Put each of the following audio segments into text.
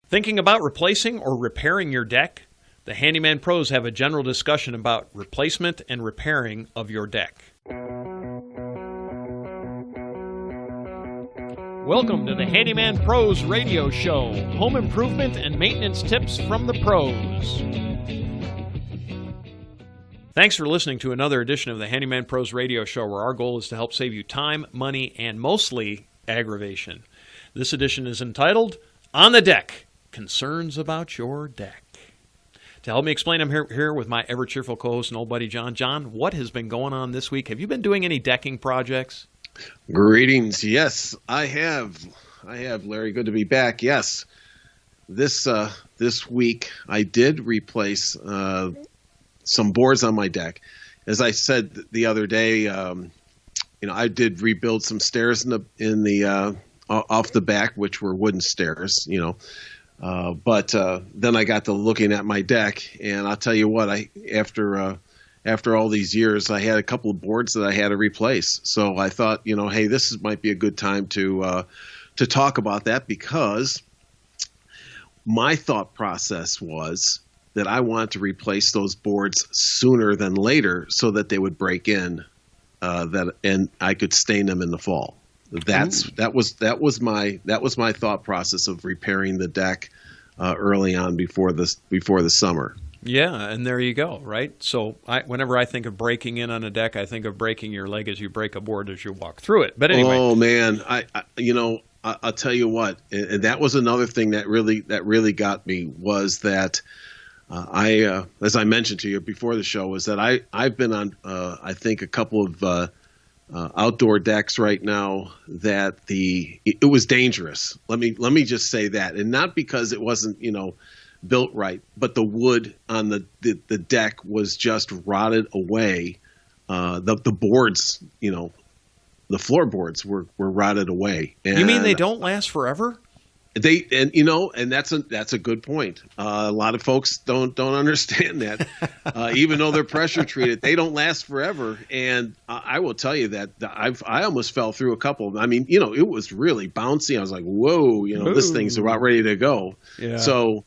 Thinking about replacing or repairing your deck? The Handyman Pros have a general discussion about replacement and repairing of your deck. Welcome to the Handyman Pros radio show. Home improvement and maintenance tips from the pros. Thanks for listening to another edition of the Handyman Pros radio show, where our goal is to help save you time, money, and mostly aggravation. This edition is entitled, On the Deck, Concerns About Your Deck. To help me explain, I'm here with my ever-cheerful co-host and old buddy, John. John, what has been going on this week? Have you been doing any decking projects? Greetings. Yes, I have. Larry. Good to be back. Yes. This week, I did replace some boards on my deck. As I said the other day, I did rebuild some stairs in the off the back, which were wooden stairs, But then I got to looking at my deck, and I'll tell you what, after all these years, I had a couple of boards that I had to replace. So I thought, hey, might be a good time to talk about that, because my thought process was that I wanted to replace those boards sooner than later so that they would break in, and I could stain them in the fall. That was my thought process of repairing the deck early on before the summer. Yeah, and there you go, right? So whenever I think of breaking in on a deck, I think of breaking your leg as you break a board as you walk through it. But anyway. Oh man, I'll tell you what, and that was another thing that really got me, was that as I mentioned to you before the show, was that I've been on I think a couple of outdoor decks right now that it was dangerous. Let me just say that, and not because it wasn't built right, but the wood on the deck was just rotted away. The boards, the floorboards were rotted away. And you mean they don't last forever? And that's a good point. A lot of folks don't understand that. Even though they're pressure treated, they don't last forever. And I will tell you that I almost fell through a couple. I mean, it was really bouncy. I was like, whoa, this thing's about ready to go. Yeah. So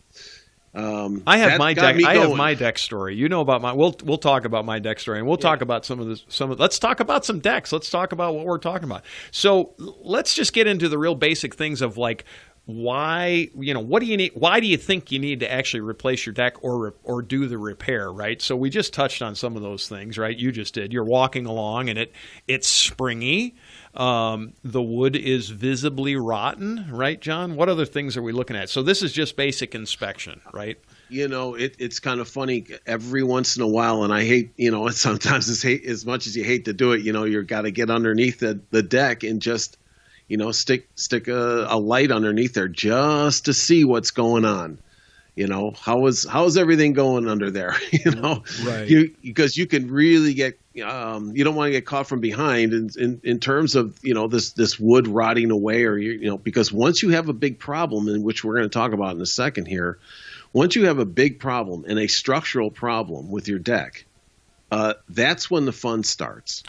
I have my deck. I have my deck story. You know about my. We'll talk about my deck story, and we'll talk about let's talk about some decks. Let's talk about what we're talking about. So let's just get into the real basic things of like, why, what do you need? Why do you think you need to actually replace your deck or do the repair, right? So we just touched on some of those things, right? You just did. You're walking along and it's springy. The wood is visibly rotten, right, John? What other things are we looking at? So this is just basic inspection, right? It's kind of funny every once in a while, and I hate, sometimes as much as you hate to do it, you've got to get underneath the deck and just stick a light underneath there just to see what's going on. How's everything going under there? Right. Because you can really get you don't want to get caught from behind in terms of this wood rotting away, or because once you have a big problem, in which we're going to talk about in a second here, once you have a big problem and a structural problem with your deck, that's when the fun starts.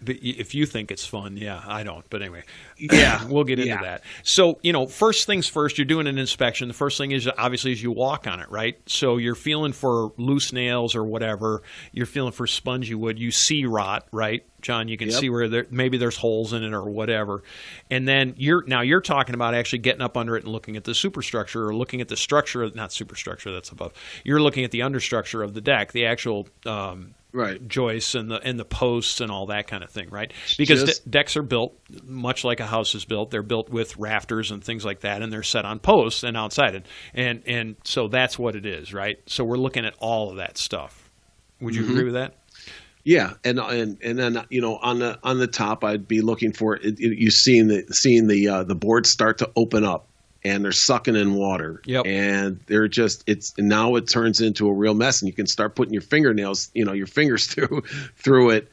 If you think it's fun, yeah, I don't. But anyway, yeah, we'll get into that. So, first things first, you're doing an inspection. The first thing is obviously is you walk on it, right? So you're feeling for loose nails or whatever. You're feeling for spongy wood. You see rot, right, John? You can see where maybe there's holes in it or whatever. And then you're talking about actually getting up under it and looking at the superstructure, or looking at the structure, not superstructure, that's above. You're looking at the understructure of the deck, the actual right, joists and the posts and all that kind of thing, right? Because decks are built much like a house is built. They're built with rafters and things like that, and they're set on posts and outside, and so that's what it is, right? So we're looking at all of that stuff. Would you agree with that? Yeah, and then on the top, I'd be looking for you seeing the boards start to open up, and they're sucking in water. Yep. And they're just now it turns into a real mess, and you can start putting your fingernails, your fingers through it.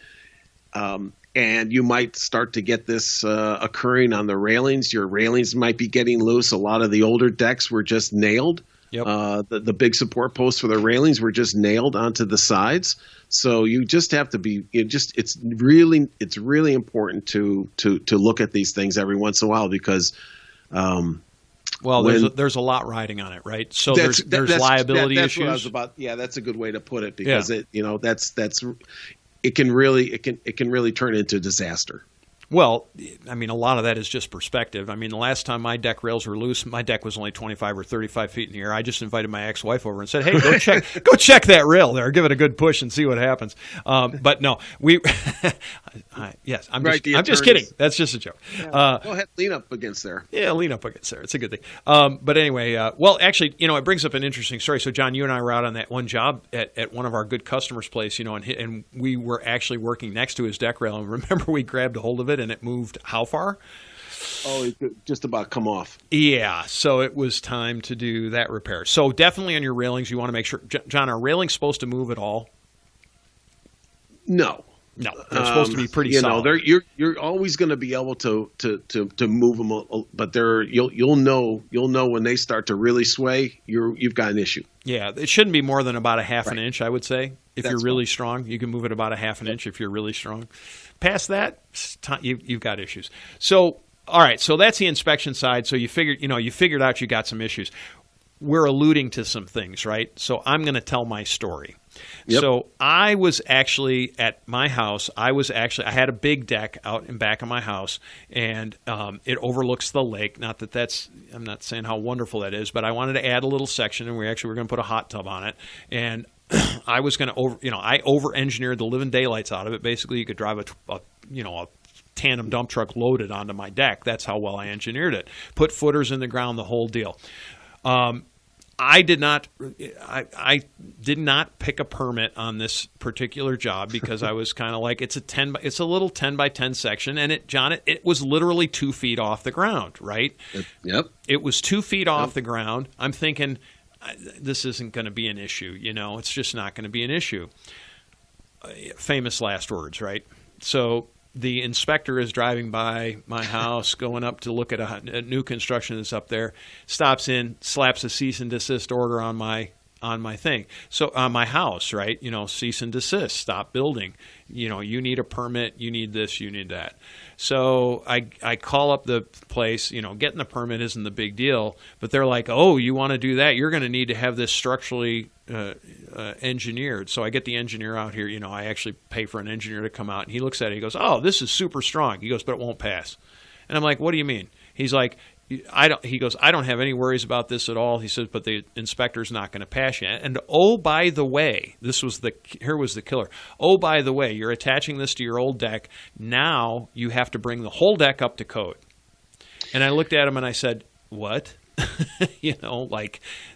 And you might start to get this occurring on the railings. Your railings might be getting loose. A lot of the older decks were just nailed. Yep. The big support posts for the railings were just nailed onto the sides. So you just have to be. It's really important to look at these things every once in a while, because Well, there's a lot riding on it, right? So there's liability issues. That's what I was about. Yeah, that's a good way to put it, because it can really turn into disaster. Well, I mean, a lot of that is just perspective. I mean, the last time my deck rails were loose, my deck was only 25 or 35 feet in the air. I just invited my ex-wife over and said, "Hey, go check that rail there. Give it a good push and see what happens." But no, yes, I'm just kidding. That's just a joke. Yeah. Go ahead, lean up against there. Yeah, lean up against there. It's a good thing. But anyway, well, actually, it brings up an interesting story. So, John, you and I were out on that one job at one of our good customers' place, and we were actually working next to his deck rail. And remember, we grabbed a hold of it, and it moved how far? Oh, it could just about come off. Yeah, so it was time to do that repair. So definitely on your railings, you want to make sure. John, are railings supposed to move at all? No, they're supposed to be pretty solid. You're always going to be able to move them, but you'll know when they start to really sway. You've got an issue. Yeah, it shouldn't be more than about a half an inch, I would say. If you're really strong, you can move it about a half an inch if you're really strong. Past that, you've got issues. So, all right, so that's the inspection side. So you figured out you got some issues. We're alluding to some things, right? So I'm going to tell my story. Yep. So I was actually at my house. I had a big deck out in back of my house, and it overlooks the lake. Not that I'm not saying how wonderful that is, but I wanted to add a little section, and we were going to put a hot tub on it. And I was going to I over-engineered the living daylights out of it. Basically, you could drive a tandem dump truck loaded onto my deck. That's how well I engineered it. Put footers in the ground, the whole deal. I did not pick a permit on this particular job because I was kind of like, it's a little 10 by 10 section, and it was literally 2 feet off the ground, right? Yep. It was 2 feet off the ground. I'm thinking, this isn't going to be an issue, it's just not going to be an issue. Famous last words, right? So the inspector is driving by my house, going up to look at a new construction that's up there, stops in, slaps a cease and desist order on my thing. So on my house, right? Cease and desist, stop building. You need a permit, you need this, you need that. So I call up the place, getting the permit isn't the big deal, but they're like, "Oh, you want to do that? You're going to need to have this structurally engineered." So I get the engineer out here, I actually pay for an engineer to come out, and he looks at it, he goes, "Oh, this is super strong." He goes, "But it won't pass." And I'm like, "What do you mean?" He's like, he goes, "I don't have any worries about this at all." He says, "But the inspector's not going to pass you." And oh, by the way, here was the killer. "Oh, by the way, you're attaching this to your old deck. Now you have to bring the whole deck up to code." And I looked at him and I said, "What?"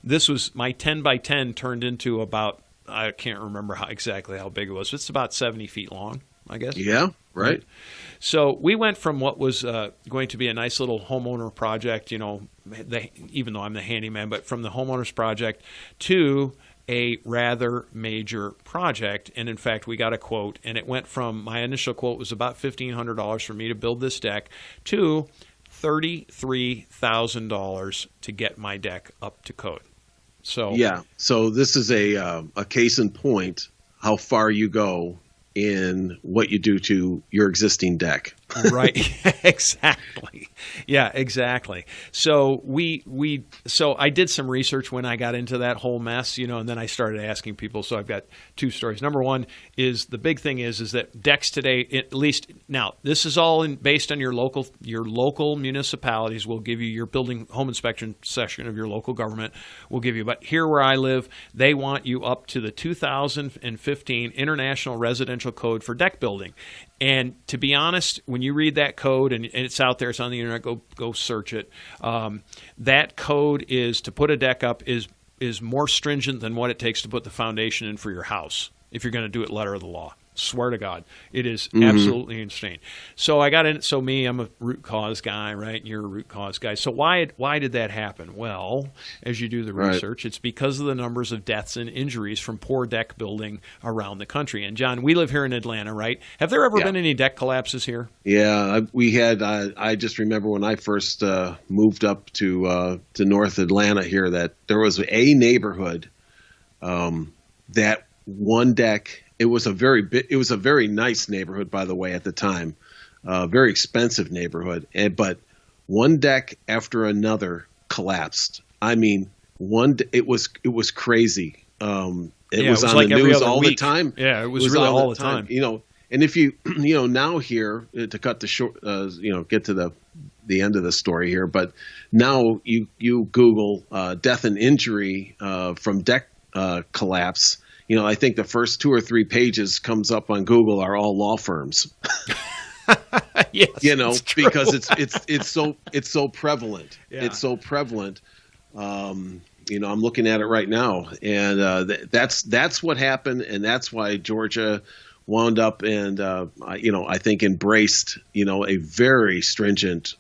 This was my 10 by 10 turned into about, I can't remember exactly how big it was. It's about 70 feet long, I guess. Yeah, right. So we went from what was going to be a nice little homeowner project, even though I'm the handyman, but from the homeowner's project to a rather major project. And in fact, we got a quote, and it went from, my initial quote was about $1,500 for me to build this deck to $33,000 to get my deck up to code. So so this is a case in point how far you go in what you do to your existing deck. Right. Exactly. Yeah, exactly. So so I did some research when I got into that whole mess, and then I started asking people. So I've got two stories. Number one is the big thing is that decks today, at least now, this is all based on your local municipalities will give you your building home inspection section of your local government will give you. But here where I live, they want you up to the 2015 International Residential Code for deck building. And to be honest, when you read that code, and it's out there, it's on the internet, go search it. That code is to put a deck up is more stringent than what it takes to put the foundation in for your house if you're going to do it letter of the law. Swear to God, it is absolutely insane. So I got in. So I'm a root cause guy, right? And you're a root cause guy. So why did that happen? Well, as you do the research, it's because of the numbers of deaths and injuries from poor deck building around the country. And John, we live here in Atlanta, right? Have there ever been any deck collapses here? Yeah, we had. I just remember when I first moved up to North Atlanta here that there was a neighborhood that one deck. It was a very nice neighborhood, by the way, at the time. Very expensive neighborhood. But one deck after another collapsed. I mean, it was crazy. It was on like the news all the time. Yeah, it was really all the time. And if you now here, to cut the short, get to the end of the story here, but now you Google death and injury from deck collapse. I think the first 2 or 3 pages comes up on Google are all law firms. Yes, because it's so prevalent. Yeah. It's so prevalent. I'm looking at it right now, and that's what happened, and that's why Georgia wound up and I think embraced a very stringent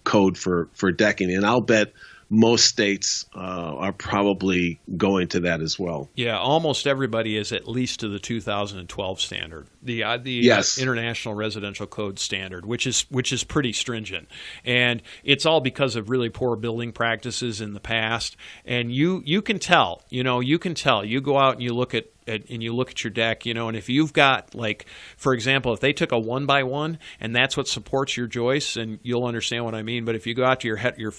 code for decking, and I'll bet most states are probably going to that as well. Yeah, almost everybody is at least to the 2012 standard, the yes. International Residential Code standard, which is pretty stringent, and it's all because of really poor building practices in the past. And you can tell, you go out and you look at your deck, and if you've got, like, for example, if they took a 1x1 and that's what supports your joists, and you'll understand what I mean. But if you go out to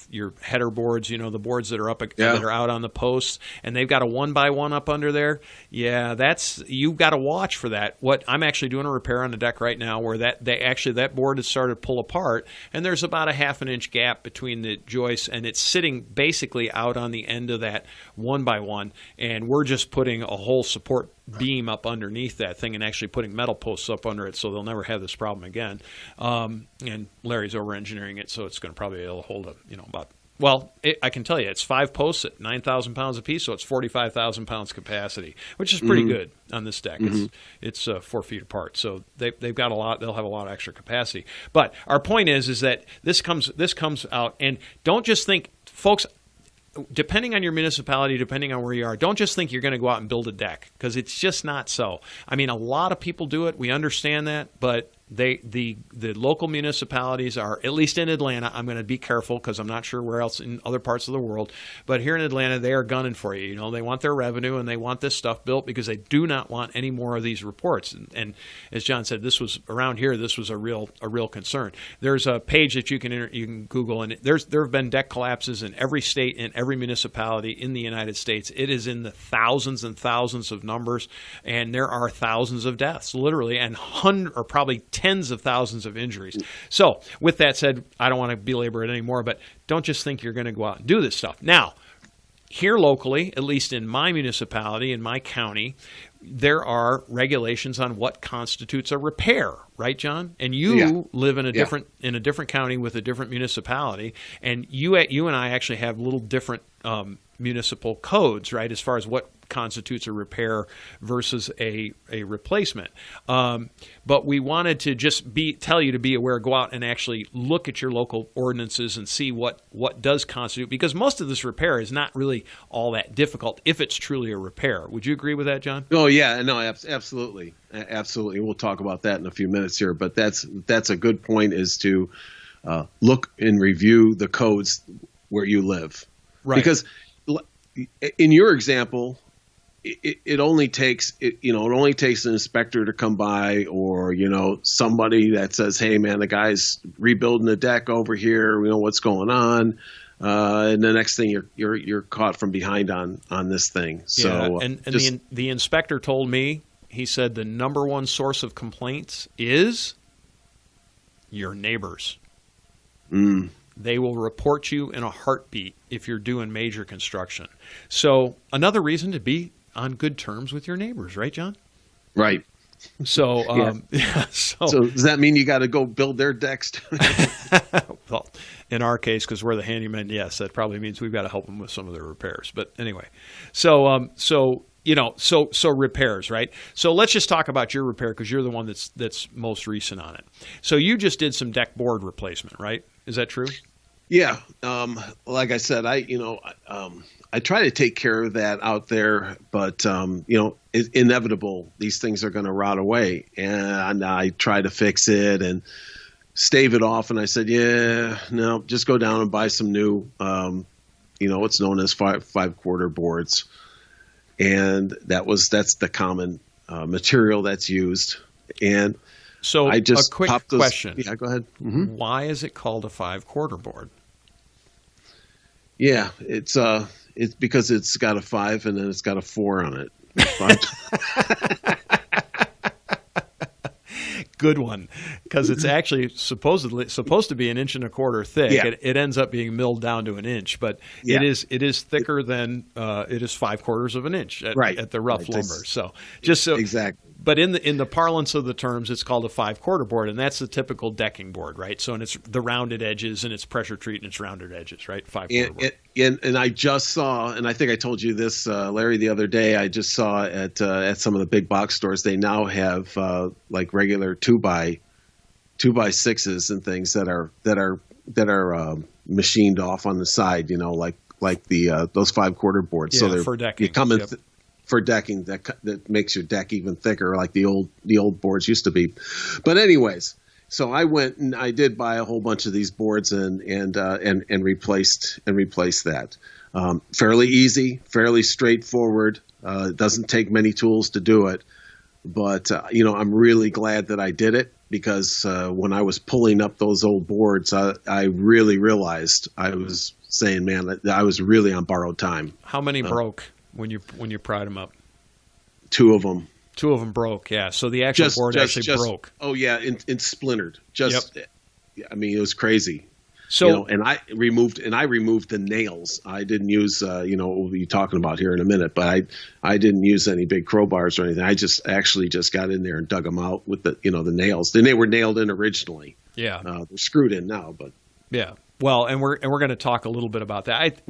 your header boards, the boards that are up that are out on the posts, and they've got a 1x1 up under there, you've got to watch for that. What I'm actually doing a repair on the deck right now where that board has started to pull apart, and there's about a 1/2 inch gap between the joists, and it's sitting basically out on the end of that 1x1, and we're just putting a whole support beam up underneath that thing and actually putting metal posts up under it so they'll never have this problem again. And Larry's over engineering it, so it's going to probably be able to hold I can tell you it's 5 posts at 9,000 pounds a piece, so it's 45,000 pounds capacity, which is pretty good on this deck. Mm-hmm. It's 4 feet apart, so they've got a lot. They'll have a lot of extra capacity. But our point is that this comes out, and don't just think, folks. Depending on your municipality, depending on where you are, don't just think you're going to go out and build a deck, because it's just not so. I mean, a lot of people do it. We understand that, but the local municipalities are, at least in Atlanta, I'm going to be careful because I'm not sure where else in other parts of the world, but here in Atlanta, they are gunning for you. They want their revenue and they want this stuff built because they do not want any more of these reports. And as John said, this was a real concern. There's a page that you can Google, and there have been deck collapses in every state and every municipality in the United States. It is in the thousands and thousands of numbers, and there are thousands of deaths, literally, and probably tens of thousands of injuries. So with that said, I don't want to belabor it anymore, but don't just think you're going to go out and do this stuff. Now, here locally, at least in my municipality, in my county, there are regulations on what constitutes a repair, right, John? And you live in a different county with a different municipality, and you and I actually have little different municipal codes, right, as far as what constitutes a repair versus a replacement. But we wanted to just tell you to be aware, go out and actually look at your local ordinances and see what does constitute, because most of this repair is not really all that difficult if it's truly a repair. Would you agree with that, John? Oh, yeah, no, absolutely. Absolutely. We'll talk about that in a few minutes here, but that's a good point, is to look and review the codes where you live. Right. Because in your example, it only takes an inspector to come by, or somebody that says, "Hey, man, the guy's rebuilding a deck over here. What's going on?" And the next thing you're caught from behind on this thing. So and the inspector told me, he said the number one source of complaints is your neighbors. They will report you in a heartbeat if you're doing major construction. So another reason to be on good terms with your neighbors, right, John? Right. So, so does that mean you got to go build their decks? Well, in our case, because we're the handyman, yes, that probably means we've got to help them with some of their repairs. But anyway, so repairs, right? So let's just talk about your repair, because you're the one that's most recent on it. So you just did some deck board replacement, right? Is that true? Yeah. Like I said, I try to take care of that out there, but it's inevitable. These things are going to rot away, and I try to fix it and stave it off. And I said, no, just go down and buy some new, what's known as 5/4 boards, and that's the common material that's used. And so, I just a quick question. Yeah, go ahead. Mm-hmm. Why is it called a 5/4 board? Yeah, it's because it's got a 5 and then it's got a 4 on it. Good one, because it's actually supposed to be 1.25 inches thick. Yeah. It ends up being milled down to 1 inch, but Yeah. it is thicker than it is 3/4 of an inch at the rough lumber. Exactly. But in the parlance of the terms, it's called a 5/4 board, and that's the typical decking board, right? So, and it's the rounded edges, and it's pressure treat, and it's rounded edges, right? 5/4 board. And I just saw, and I think I told you this, Larry, the other day. I just saw at some of the big box stores, they now have like regular 2x6s and things that are machined off on the side. You know, like the those 5/4 boards. Yeah, So they're for decking. You come in. For decking that makes your deck even thicker, like the old boards used to be. But anyways, so I went and I did buy a whole bunch of these boards and replaced that. Fairly easy, fairly straightforward. It doesn't take many tools to do it, but I'm really glad that I did it, because when I was pulling up those old boards, I really realized I was saying, man, I was really on borrowed time. How many broke when you pried them up? 2 of them. 2 of them broke, yeah. So the actual board actually broke. Oh yeah, and splintered. Yep. I mean, it was crazy. So and I removed the nails. I didn't use what we'll be talking about here in a minute, but I didn't use any big crowbars or anything. I actually just got in there and dug them out with the nails. Then they were nailed in originally. Yeah. They're screwed in now, but yeah. Well, and we're going to talk a little bit about that.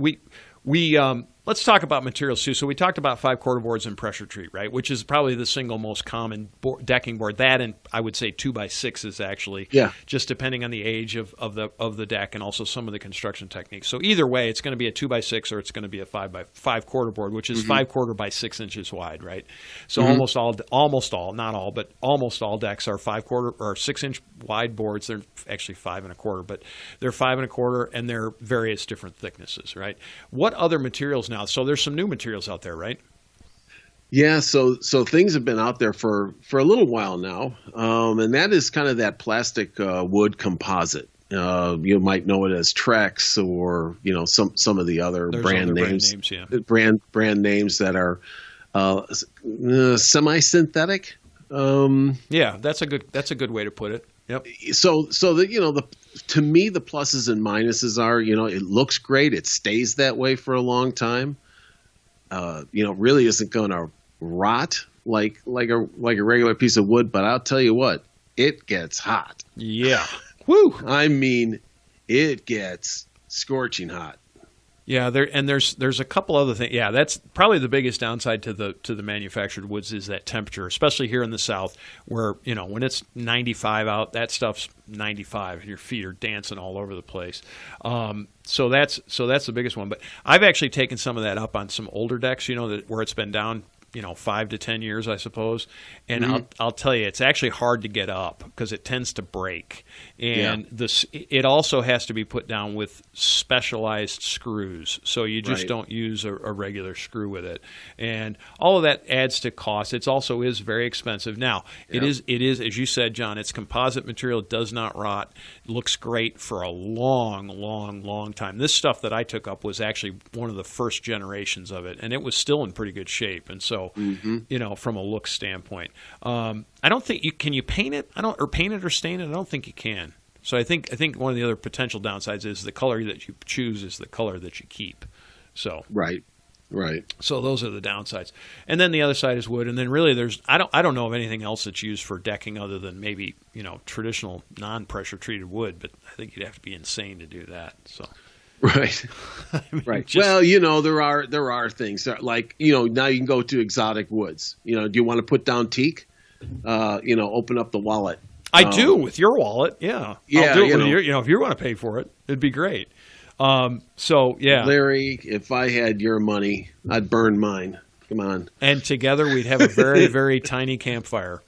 Let's talk about materials too. So we talked about 5/4 boards and pressure treat, right? Which is probably the single most common decking board. That, and I would say 2x6s actually. Yeah. Just depending on the age of the deck and also some of the construction techniques. So either way, it's going to be a 2x6 or it's going to be a 5/4 board, which is 5/4 by 6 inches wide, right? So almost all, not all, but almost all decks are 5/4 or 6 inch wide boards. They're actually 5 1/4, but they're 5 1/4, and they're various different thicknesses, right? What other materials now? So there's some new materials out there, right? Yeah, so things have been out there for a little while now, and that is kind of that plastic wood composite. You might know it as Trex, or some of the other brand names. Brand names that are semi-synthetic. Yeah, that's a good way to put it. Yep. So to me, the pluses and minuses are, it looks great. It stays that way for a long time. Really isn't going to rot like a regular piece of wood. But I'll tell you what, it gets hot. Yeah. Woo. I mean, it gets scorching hot. Yeah, there's a couple other things. Yeah, that's probably the biggest downside to the manufactured woods is that temperature, especially here in the South, where when it's 95 out, that stuff's 95. Your feet are dancing all over the place. So that's the biggest one. But I've actually taken some of that up on some older decks, where it's been down 5 to 10 years, I suppose. And I'll tell you, it's actually hard to get up because it tends to break. And it also has to be put down with specialized screws. So you just don't use a regular screw with it. And all of that adds to cost. It also is very expensive. Now, it is, as you said, John, it's composite material. It does not rot. It looks great for a long, long, long time. This stuff that I took up was actually one of the first generations of it, and it was still in pretty good shape. And so, from a look standpoint, I don't think can you paint it? Paint it or stain it? I don't think you can. So I think one of the other potential downsides is the color that you choose is the color that you keep. So right. So those are the downsides. And then the other side is wood. And then really I don't know of anything else that's used for decking other than maybe traditional non-pressure treated wood. But I think you'd have to be insane to do that. So. Right. I mean, right. Well, there are things that, like, now you can go to exotic woods. Do you want to put down teak? Open up the wallet. I do with your wallet. Yeah. Yeah. I'll do it with if you want to pay for it, it'd be great. Yeah. Larry, if I had your money, I'd burn mine. Come on. And together we'd have a very, very tiny campfire.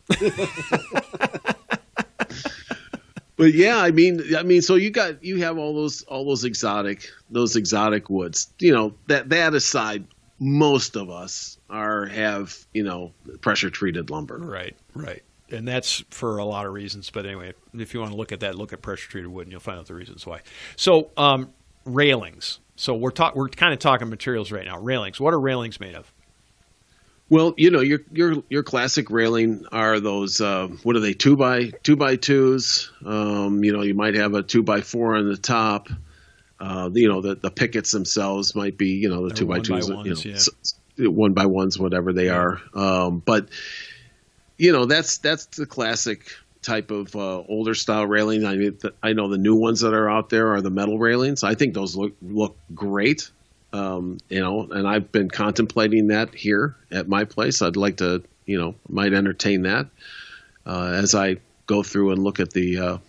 But yeah, I mean, so you have all those exotic woods. That aside, most of us have pressure treated lumber. Right. And that's for a lot of reasons. But anyway, if you want to look at that, look at pressure treated wood, and you'll find out the reasons why. So railings. So we're kind of talking materials right now. Railings. What are railings made of? Well, your classic railing are those. What are they? 2x2s. You might have a 2x4 on the top. The pickets themselves might be the 2x2s. 1x1s, whatever they are. But that's the classic type of older style railing. I know the new ones that are out there are the metal railings. I think those look great. And I've been contemplating that here at my place. I'd like to, might entertain that as I go through and look at the,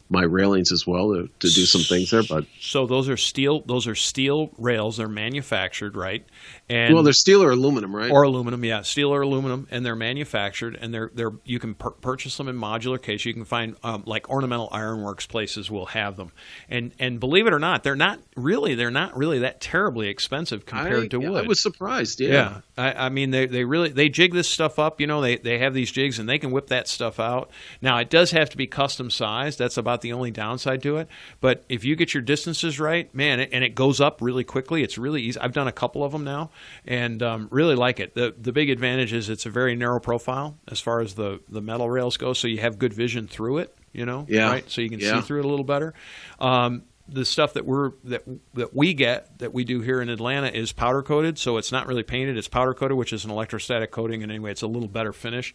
my railings as well to do some things there. But so those are steel rails. They're manufactured, right? And they're steel or aluminum, right? Or aluminum, yeah, steel or aluminum, and they're manufactured, and they're you can purchase them in modular case. You can find like Ornamental Ironworks places will have them, and believe it or not, they're not really that terribly expensive compared to wood. I was surprised. Yeah. I mean they jig this stuff up. They have these jigs and they can whip that stuff out. Now it does have to be custom sized. That's about the only downside to it. But if you get your distances right, man, and it goes up really quickly. It's really easy. I've done a couple of them now. And really like it. The big advantage is it's a very narrow profile as far as the metal rails go, so you have good vision through it, right? So you can see through it a little better. The stuff that we do here in Atlanta is powder coated, so it's not really painted. It's powder coated, which is an electrostatic coating, and anyway, it's a little better finish.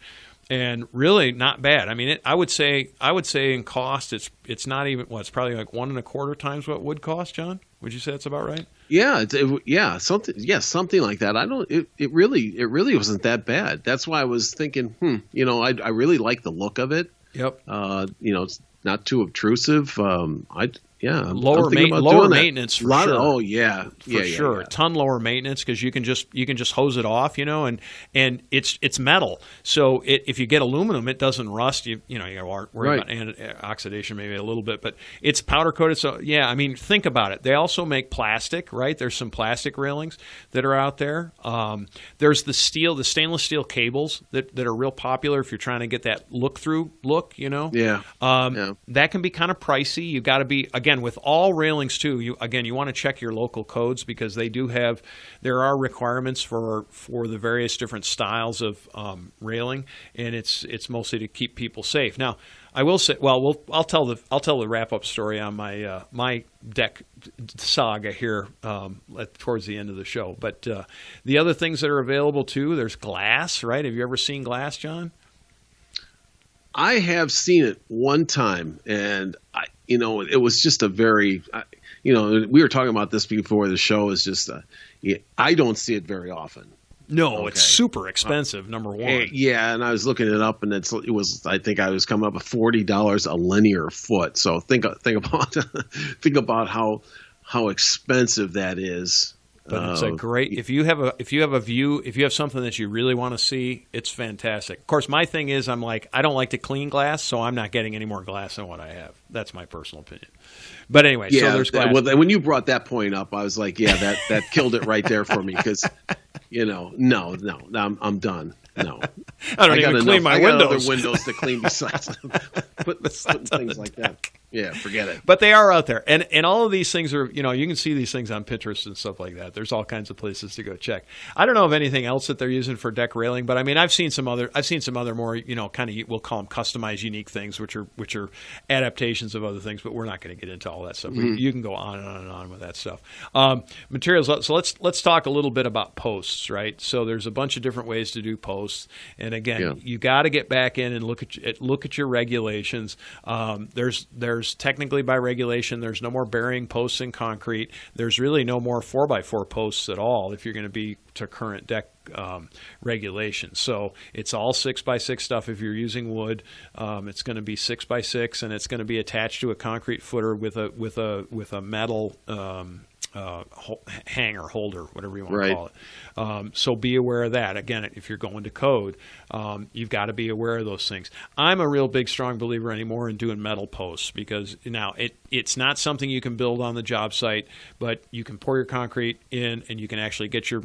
And really not bad. I mean, I would say in cost, it's not even it's probably like 1.25 times what would cost, John. Would you say that's about right? Yeah, something like that. I don't. It really wasn't that bad. That's why I was thinking, I really like the look of it. Yep. It's not too obtrusive. Lower maintenance for sure. Oh yeah, for sure. Yeah. A ton lower maintenance because you can just hose it off, and it's metal. So if you get aluminum, it doesn't rust. You worry about oxidation maybe a little bit, but it's powder coated. So yeah, I mean think about it. They also make plastic, right? There's some plastic railings that are out there. There's the stainless steel cables that are real popular if you're trying to get that look. Yeah. That can be kind of pricey. You got to be with all railings too. You want to check your local codes because there are requirements for the various different styles of railing, and it's mostly to keep people safe. Now, I will say, I'll tell the wrap up story on my my deck saga here towards the end of the show. But the other things that are available too, there's glass, right? Have you ever seen glass, John? I have seen it one time, and it was just a very, we were talking about this before the show. Is just, I don't see it very often. No, It's super expensive. Number one. Yeah, and I was looking it up, and it was. I think I was coming up with $40 a linear foot. So think about think about how expensive that is. But it's a great if you have a view, if you have something that you really want to see, it's fantastic. Of course, my thing is I don't like to clean glass, so I'm not getting any more glass than what I have. That's my personal opinion. But anyway, so there's glass. When you brought that point up, I was like, yeah, that killed it right there for me because no, I'm done. No, I don't even clean my windows. I got other windows to clean besides putting things like that. Yeah, forget it. But they are out there, and all of these things are, you can see these things on Pinterest and stuff like that. There's all kinds of places to go check. I don't know of anything else that they're using for deck railing, but I mean, I've seen some other more, kind of, we'll call them customized, unique things, which are adaptations of other things. But we're not going to get into all that stuff. Mm-hmm. You can go on and on and on with that stuff. Materials. So let's talk a little bit about posts, right? So there's a bunch of different ways to do posts, and again, you got to get back in and look at your regulations. There's technically by regulation, there's no more burying posts in concrete. There's really no more 4x4 posts at all if you're going to be to current deck regulations. So it's all 6x6 stuff. If you're using wood, it's going to be 6x6, and it's going to be attached to a concrete footer with a metal hanger, holder, whatever you want to call it. So be aware of that. Again, if you're going to code, you've got to be aware of those things. I'm a real big, strong believer anymore in doing metal posts because now it's not something you can build on the job site, but you can pour your concrete in and you can actually get your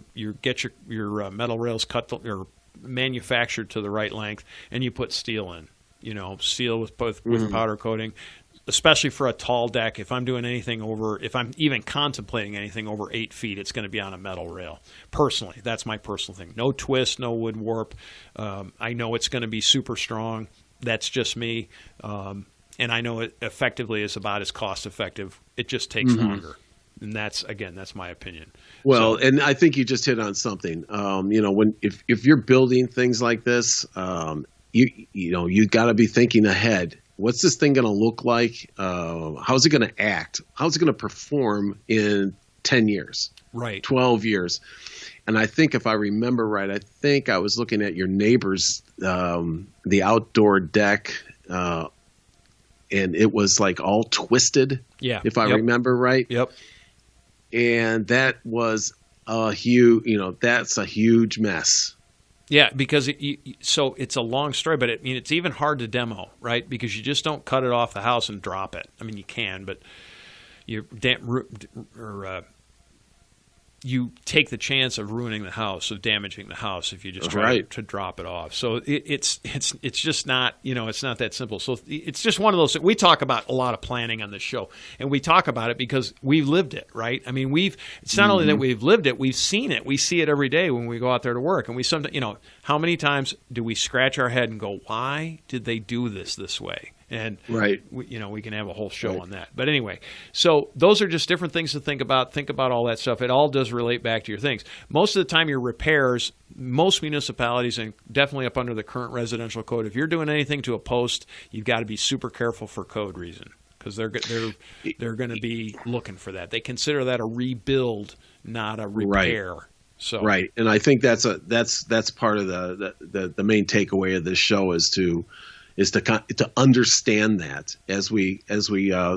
metal rails cut or manufactured to the right length, and you put steel in. Steel with powder coating. especially for a tall deck. If I'm even contemplating anything over 8 feet, it's going to be on a metal rail. Personally, that's my personal thing. No twist, no wood warp. I know it's going to be super strong. That's just me. And I know it effectively is about as cost effective. It just takes longer. And that's my opinion. Well, and I think you just hit on something. If you're building things like this, you got to be thinking ahead. What's this thing going to look like? How's it going to act? How's it going to perform in 10 years? Right. 12 years? And I think if I remember right, I think I was looking at your neighbor's, the outdoor deck, and it was like all twisted. Yeah. If I remember right. Yep. And that was that's a huge mess. Yeah, because so it's a long story, but it's even hard to demo, right? Because you just don't cut it off the house and drop it. I mean, you can, but you take the chance of ruining the house, of damaging the house if you just try to drop it off. So it's just not, it's not that simple. So it's just one of those. We talk about a lot of planning on this show, and we talk about it because we've lived it, right? I mean, it's not only that we've lived it, we've seen it. We see it every day when we go out there to work, and we sometimes, how many times do we scratch our head and go, why did they do this way? And we can have a whole show on that. But anyway, so those are just different things to think about. Think about all that stuff. It all does relate back to your things. Most of the time, your repairs, most municipalities, and definitely up under the current residential code, if you're doing anything to a post, you've got to be super careful for code reason, because they're going to be looking for that. They consider that a rebuild, not a repair. So and I think that's part of the main takeaway of this show is to understand that as we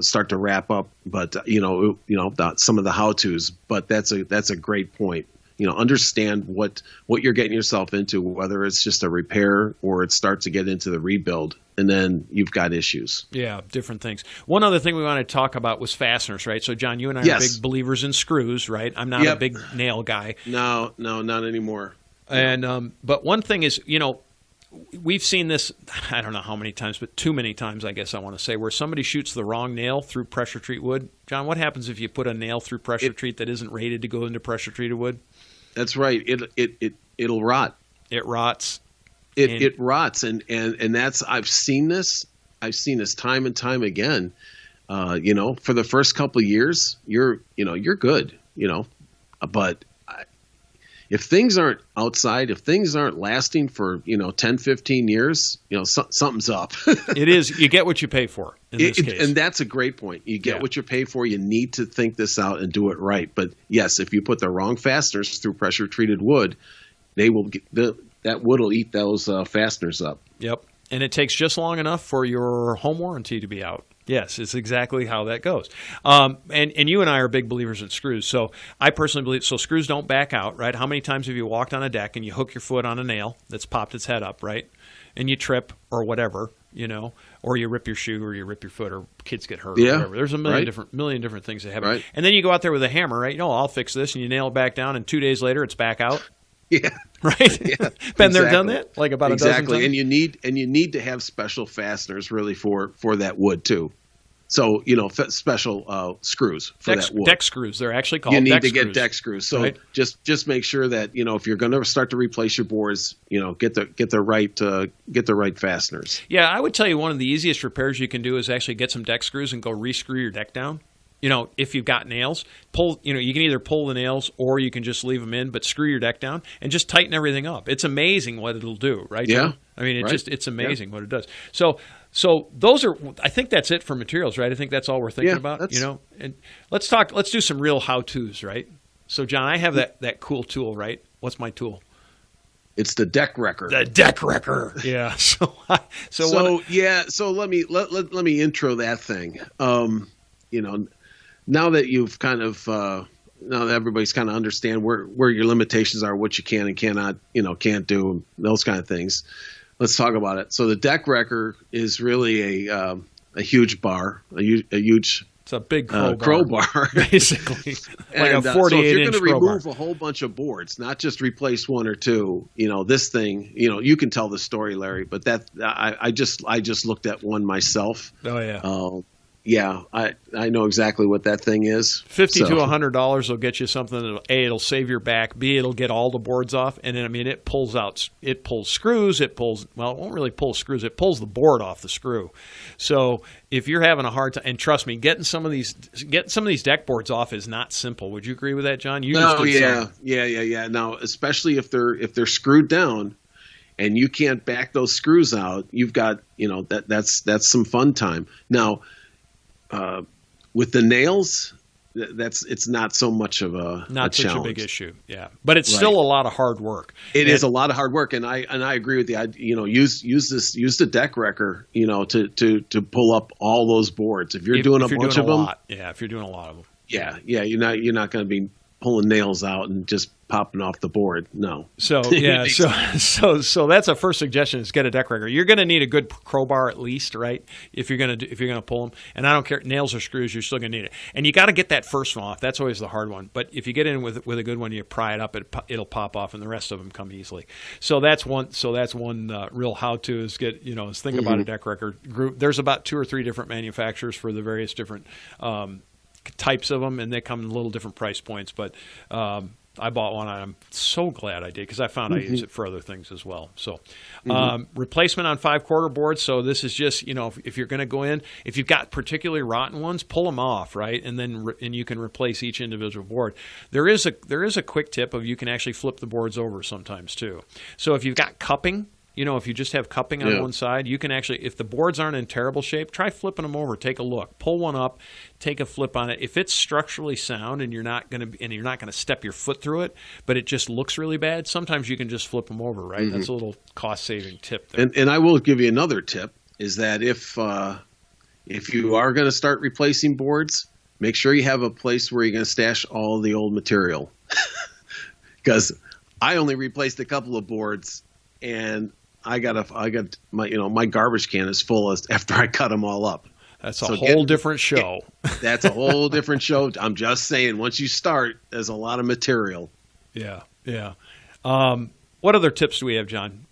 start to wrap up. But some of the how-tos. But that's a great point. Understand what you're getting yourself into, whether it's just a repair or it starts to get into the rebuild, and then you've got issues. Yeah, different things. One other thing we wanted to talk about was fasteners, right? So, John, you and I are big believers in screws, right? I'm not a big nail guy. No, not anymore. And but one thing is, we've seen this, I don't know how many times, but too many times, I guess I want to say, where somebody shoots the wrong nail through pressure treat wood. John, what happens if you put a nail through pressure treat that isn't rated to go into pressure treated wood? That's right. It'll rot. It rots. It rots, and that's I've seen this time and time again. For the first couple of years, you're good. But if things aren't outside, if things aren't lasting for 10, 15 years, something's up. It is. You get what you pay for in this case, and that's a great point. You get what you pay for. You need to think this out and do it right. But yes, if you put the wrong fasteners through pressure treated wood, that wood will eat those fasteners up. Yep, and it takes just long enough for your home warranty to be out. Yes, it's exactly how that goes. And you and I are big believers in screws. So I personally believe, screws don't back out, right? How many times have you walked on a deck and you hook your foot on a nail that's popped its head up, right? And you trip or whatever, or you rip your shoe or you rip your foot or kids get hurt or whatever. There's a million different things that happen. Right. And then you go out there with a hammer, right? I'll fix this, and you nail it back down, and 2 days later it's back out. Yeah. Right. Yeah. Been there, done that. Like about a dozen times. And you need to have special fasteners really for that wood too. So special screws for that wood. Deck screws. They're actually called. You need deck to screws. get deck screws. So just make sure that if you're going to start to replace your boards, get the right fasteners. Yeah, I would tell you one of the easiest repairs you can do is actually get some deck screws and go re-screw your deck down. If you've got nails, you can either pull the nails or you can just leave them in, but screw your deck down and just tighten everything up. It's amazing what it'll do, right? Yeah. I mean, it's amazing what it does. So those are, I think that's it for materials, right? I think that's all we're thinking about, and let's do some real how-tos, right? So John, I have that cool tool, right? What's my tool? It's the deck wrecker. The deck wrecker. Yeah. So let me intro that thing. Now that you've kind of now that everybody's kind of understand where your limitations are, what you can and cannot, can't do, those kind of things. Let's talk about it. So the deck wrecker is really a huge bar, a huge. It's a big crowbar, basically, like a 48-inch crowbar. So if you're going to remove a whole bunch of boards, not just replace one or two, this thing, you can tell the story, Larry. But I just looked at one myself. Oh yeah. Yeah, I know exactly what that thing is. $50 to $100 will get you something that A, it'll save your back. B, it'll get all the boards off, and then it pulls screws. It won't really pull screws. It pulls the board off the screw. So if you're having a hard time, and trust me, getting some of these deck boards off is not simple. Would you agree with that, John? Yeah. Now, especially if they're screwed down, and you can't back those screws out, you've got that's some fun time. Now. With the nails, it's not so much of a such challenge. a big issue, yeah. But it's still a lot of hard work. It is a lot of hard work, and I agree with you. Use the deck wrecker, to pull up all those boards. If you're doing a bunch of them, if you're doing a lot of them, you're not going to be pulling nails out and just popping off the board. No. So so that's a first suggestion is get a deck wrecker. You're going to need a good crowbar at least, right? If you're going to pull them, and I don't care nails or screws, you're still going to need it. And you got to get that first one off. That's always the hard one. But if you get in with a good one, you pry it up, it'll pop off, and the rest of them come easily. So that's one real how to is think about a deck wrecker group. There's about 2 or 3 different manufacturers for the various different types of them, and they come in a little different price points, but I bought one and I'm so glad I did because I found I use it for other things as well. So replacement on 5/4 boards. So this is just, if you're going to go in, if you've got particularly rotten ones, pull them off, right? And then and you can replace each individual board. There is a quick tip of you can actually flip the boards over sometimes too. So if you've got cupping, if you just have cupping on one side, you can actually, if the boards aren't in terrible shape, try flipping them over. Take a look, pull one up, take a flip on it. If it's structurally sound and you're not going to step your foot through it, but it just looks really bad, sometimes you can just flip them over, right? That's a little cost-saving tip there. And I will give you another tip is that if you are going to start replacing boards, make sure you have a place where you're going to stash all the old material. Because I only replaced a couple of boards, and I got my garbage can is full after I cut them all up. That's a whole different show. That's a whole different show. I'm just saying, once you start, there's a lot of material. Yeah. What other tips do we have, John?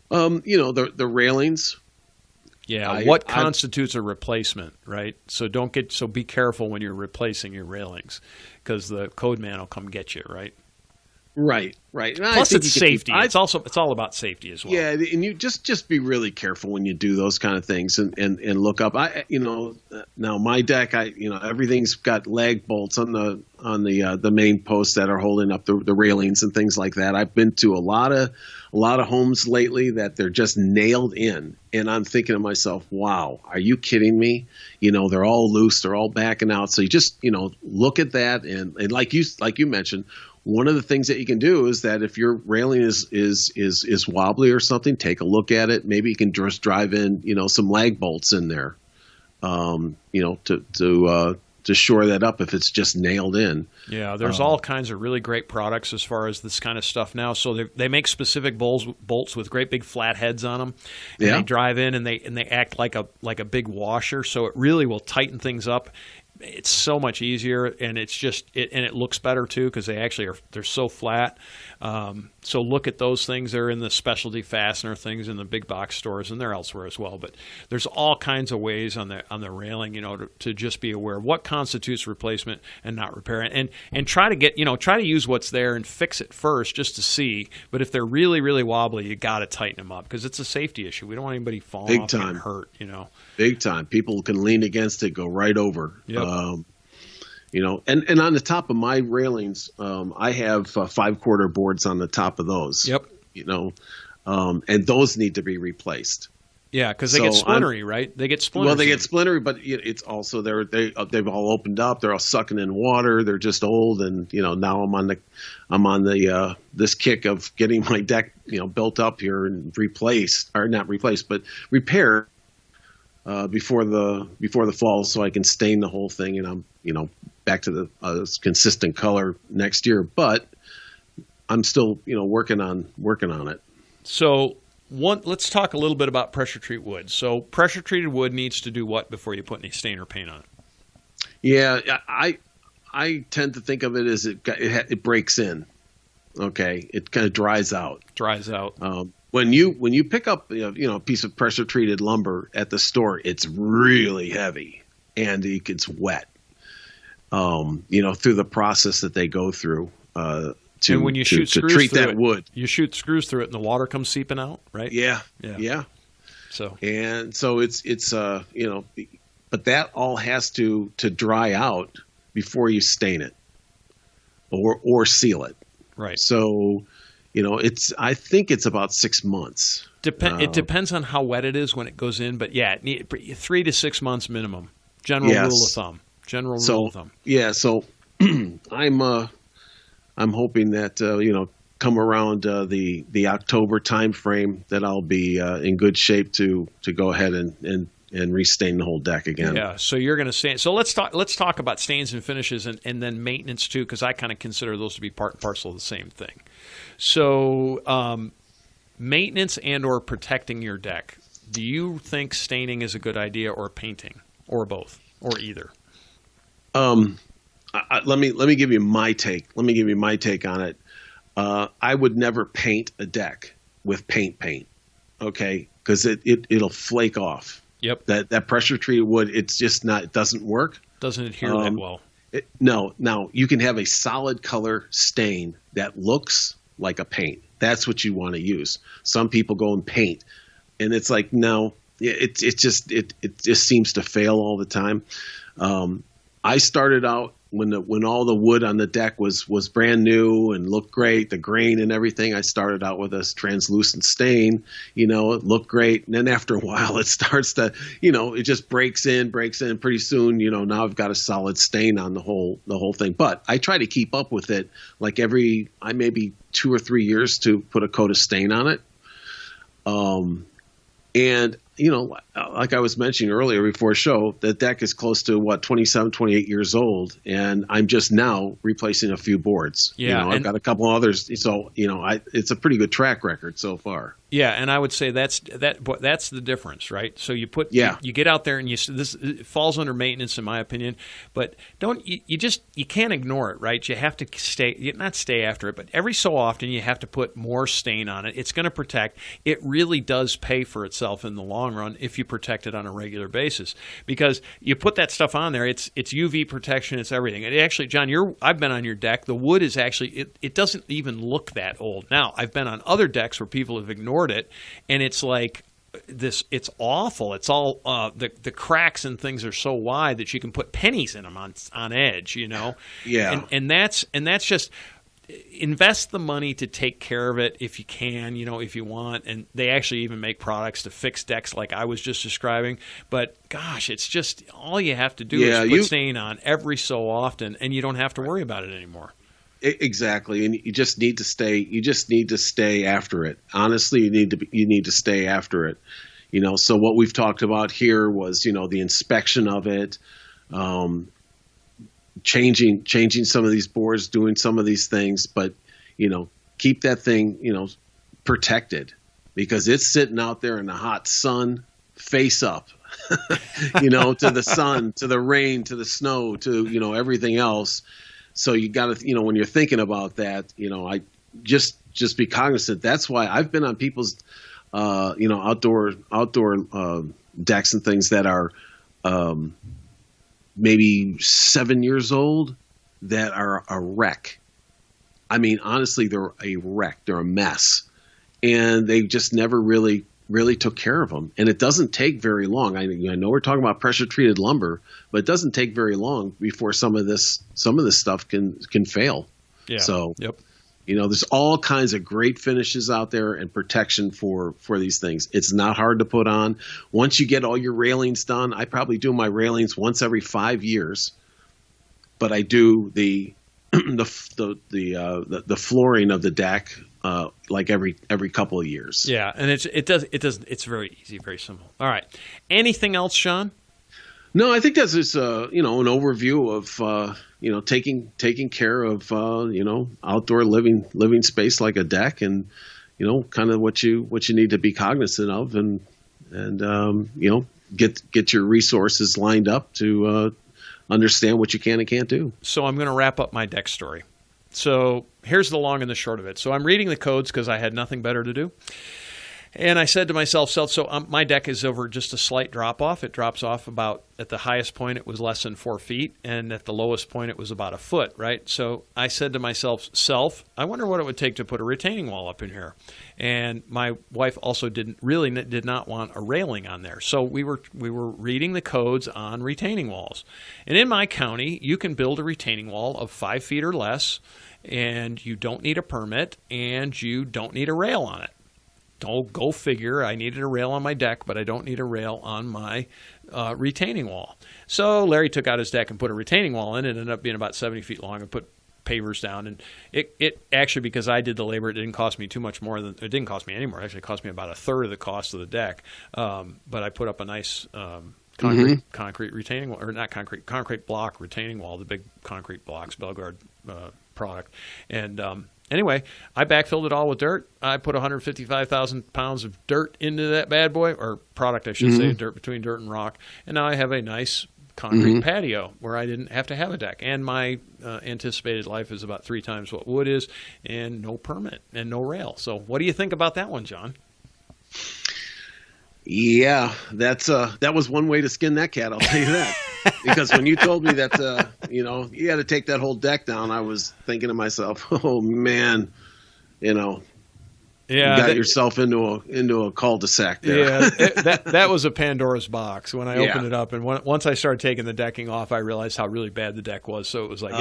The railings. Yeah. What constitutes a replacement, right? So be careful when you're replacing your railings, because the code man will come get you, right? Right. Plus, it's safety. It's all about safety as well. Yeah, and you just be really careful when you do those kind of things and look up. Now my deck, everything's got lag bolts on the main posts that are holding up the railings and things like that. I've been to a lot of homes lately that they're just nailed in, and I'm thinking to myself, wow, are you kidding me? They're all loose, they're all backing out. So you just look at that, and like you mentioned. One of the things that you can do is that if your railing is wobbly or something, take a look at it. Maybe you can just drive in, some lag bolts in there, to shore that up if it's just nailed in. Yeah, there's all kinds of really great products as far as this kind of stuff now. So they make specific bolts with great big flat heads on them. And they drive in and they act like a big washer, so it really will tighten things up. It's so much easier, and it looks better too because they're so flat. So look at those things. They're in the specialty fastener things in the big box stores, and they're elsewhere as well. But there's all kinds of ways on the railing, to just be aware of what constitutes replacement and not repair, and try to use what's there and fix it first just to see. But if they're really, really wobbly, you got to tighten them up because it's a safety issue. We don't want anybody falling off and hurt. Big time. People can lean against it, go right over. Yep. And on the top of my railings, I have 5/4 boards on the top of those. Yep. And those need to be replaced. Yeah, because they get splintery, right? They get splintery. Well, they get splintery, but it's also they've all opened up. They're all sucking in water. They're just old, and now I'm on the this kick of getting my deck built up here and not replaced, but repaired before the fall, so I can stain the whole thing, and I'm back to the consistent color next year. But I'm still working on it. So let's talk a little bit about pressure treat wood. So pressure treated wood needs to do what before you put any stain or paint on it? Yeah, I tend to think of it as it breaks in. Okay, it kind of dries out. when you pick up a piece of pressure treated lumber at the store, it's really heavy and it gets wet. Through the process that they go through to when you shoot to screws treat through that it, wood. You shoot screws through it, and the water comes seeping out, right? Yeah. So it's but that all has to dry out before you stain it or seal it. Right. So, I think it's about 6 months. It depends on how wet it is when it goes in, but 3 to 6 months minimum. General rule of thumb. Rule of thumb. Yeah. So I'm hoping that come around the October time frame that I'll be in good shape to go ahead and restain the whole deck again. Yeah, so you're going to stain. So let's talk about stains and finishes and then maintenance too, because I kind of consider those to be part and parcel of the same thing. So maintenance and or protecting your deck. Do you think staining is a good idea, or painting, or both, or either? Let me give you my take. Let me give you my take on it. I would never paint a deck with paint, okay? Because it'll flake off. Yep. That pressure treated wood, it's just not. It doesn't work. Doesn't adhere that well. No. Now you can have a solid color stain that looks like a paint. That's what you want to use. Some people go and paint, and it's like no. It just seems to fail all the time. I started out when all the wood on the deck was brand new and looked great, the grain and everything. I started out with a translucent stain, it looked great. And then after a while it starts to, it just breaks in. Pretty soon, now I've got a solid stain on the whole thing. But I try to keep up with it like maybe 2 or 3 years to put a coat of stain on it. And like I was mentioning earlier before the show, the deck is close to 27, 28 years old, and I'm just now replacing a few boards. Yeah, I've got a couple others, so it's a pretty good track record so far. Yeah, and I would say that's the difference, right? So you get out there and it falls under maintenance in my opinion, but you can't ignore it, right? You have to not stay after it, but every so often you have to put more stain on it. It's going to protect. It really does pay for itself in the long run if you protect it on a regular basis, because you put that stuff on there. It's UV protection. It's everything. And actually, John, I've been on your deck. The wood is actually it doesn't even look that old. Now I've been on other decks where people have ignored it, and it's like this. It's awful. It's all the cracks and things are so wide that you can put pennies in them on edge. Yeah. And that's just. Invest the money to take care of it if you can, if you want. And they actually even make products to fix decks like I was just describing. But gosh, it's just all you have to do is put stain on every so often, and you don't have to worry about it anymore. Exactly, and you just need to stay. You just need to stay after it. Honestly, you need to stay after it. So what we've talked about here was the inspection of it. Changing some of these boards, doing some of these things, but keep that thing protected, because it's sitting out there in the hot sun, face up, to the sun, to the rain, to the snow, to everything else. So you got to when you're thinking about that, I just be cognizant. That's why I've been on people's outdoor decks and things that are maybe 7 years old that are a wreck. I mean, honestly, they're a wreck. They're a mess. And they just never really took care of them. And it doesn't take very long. I know we're talking about pressure treated lumber, but it doesn't take very long before some of this stuff can fail. Yeah. So, yep. There's all kinds of great finishes out there and protection for these things. It's not hard to put on. Once you get all your railings done, I probably do my railings once every 5 years, but I do the flooring of the deck like every couple of years. Yeah, and it's very easy, very simple. All right. Anything else, Sean? No, I think that's just an overview of taking care of outdoor living space like a deck, and kind of what you need to be cognizant of, and get your resources lined up to understand what you can and can't do. So I'm going to wrap up my deck story. So here's the long and the short of it. So I'm reading the codes because I had nothing better to do. And I said to myself, so my deck is over just a slight drop off. It drops off about, at the highest point, it was less than 4 feet. And at the lowest point, it was about a foot, right? So I said to myself, I wonder what it would take to put a retaining wall up in here. And my wife also did not want a railing on there. So we were reading the codes on retaining walls. And in my county, you can build a retaining wall of 5 feet or less, and you don't need a permit, and you don't need a rail on it. Go figure. I needed a rail on my deck, but I don't need a rail on my retaining wall. So Larry took out his deck and put a retaining wall in. It ended up being about 70 feet long and put pavers down. And it actually, because I did the labor, it didn't cost me too much more than, it didn't cost me any more. It actually cost me about a third of the cost of the deck. But I put up a nice concrete retaining wall, or not concrete block retaining wall, the big concrete blocks, Belgard product. And anyway, I backfilled it all with dirt. I put 155,000 pounds of dirt into that bad boy, or product, I should say, dirt between dirt and rock. And now I have a nice concrete patio where I didn't have to have a deck. And my anticipated life is about 3 times what wood is, and no permit and no rail. So what do you think about that one, John? Yeah, that was one way to skin that cat, I'll tell you that. Because when you told me that, you had to take that whole deck down, I was thinking to myself, oh, man, you got yourself into a cul-de-sac there. Yeah, that was a Pandora's box when I opened it up. And once I started taking the decking off, I realized how really bad the deck was. So it was like,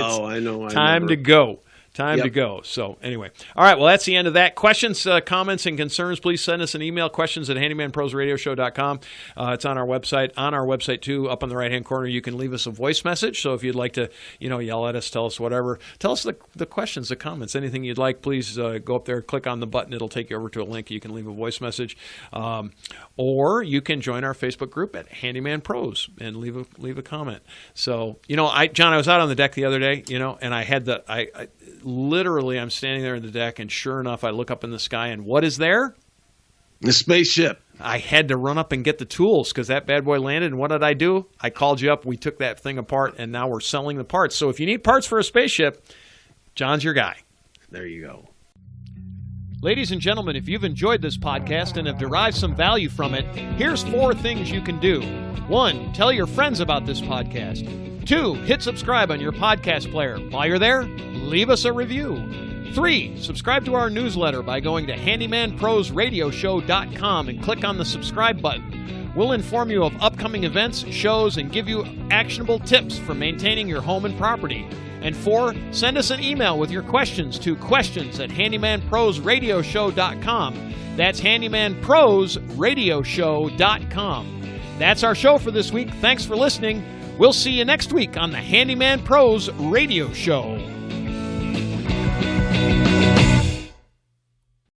time to go. Time to go. So anyway. All right. Well, that's the end of that. Questions, comments, and concerns, please send us an email, questions@handymanprosradioshow.com. It's on our website. On our website, too, up on the right-hand corner, you can leave us a voice message. So if you'd like to, yell at us, tell us whatever. Tell us the questions, the comments, anything you'd like, please go up there, click on the button. It'll take you over to a link. You can leave a voice message. Or you can join our Facebook group at Handyman Pros and leave a comment. So, John, I was out on the deck the other day, and I had literally, I'm standing there in the deck, and sure enough, I look up in the sky, and what is there? The spaceship. I had to run up and get the tools because that bad boy landed, and what did I do? I called you up, we took that thing apart, and now we're selling the parts. So if you need parts for a spaceship, John's your guy. There you go. Ladies and gentlemen, if you've enjoyed this podcast and have derived some value from it, here's 4 things you can do. 1, tell your friends about this podcast. 2, hit subscribe on your podcast player. While you're there, leave us a review. 3, subscribe to our newsletter by going to handymanprosradioshow.com and click on the subscribe button. We'll inform you of upcoming events, shows, and give you actionable tips for maintaining your home and property. And 4, send us an email with your questions to questions@handymanprosradioshow.com. That's handymanprosradioshow.com. That's our show for this week. Thanks for listening. We'll see you next week on the Handyman Pros Radio Show.